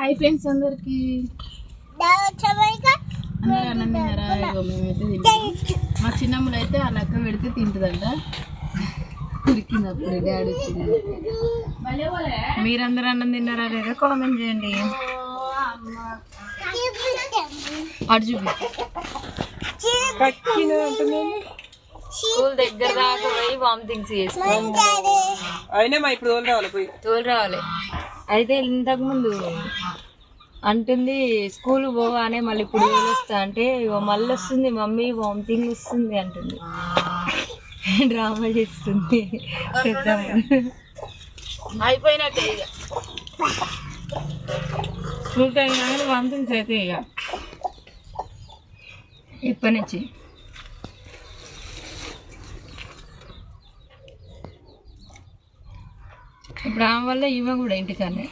Hi friends అందరికి అందరూ అన్నం తిన్నారా? మేమైతే తింటాం. మా చిన్నమ్మలు అయితే ఆ లెక్క పెడితే తింటుందంట. ఉరికినప్పుడు డాడీ వచ్చింది. మీరందరూ అన్నం తిన్నారా లేదా కామెంట్ చేయండి. అటు చూపి స్కూల్ దగ్గర దాకా పోయి వామిటింగ్స్ చేసుకోవాలి. తోలు రావాలి. అయితే ఇంతకు ముందు అంటుంది స్కూల్ పోగానే మళ్ళీ ఇప్పుడు వస్తా అంటే మళ్ళీ వస్తుంది మమ్మీ వామిటింగ్ వస్తుంది అంటుంది. డ్రామా చేస్తుంది పెద్ద. అయిపోయినట్టే ఇక స్కూల్ టైం కానీ వామిటింగ్స్ అయితే ఇక ఎప్పటి నుంచి ఇప్పుడు ఆమె వల్ల ఈమె కూడా ఇంటికనే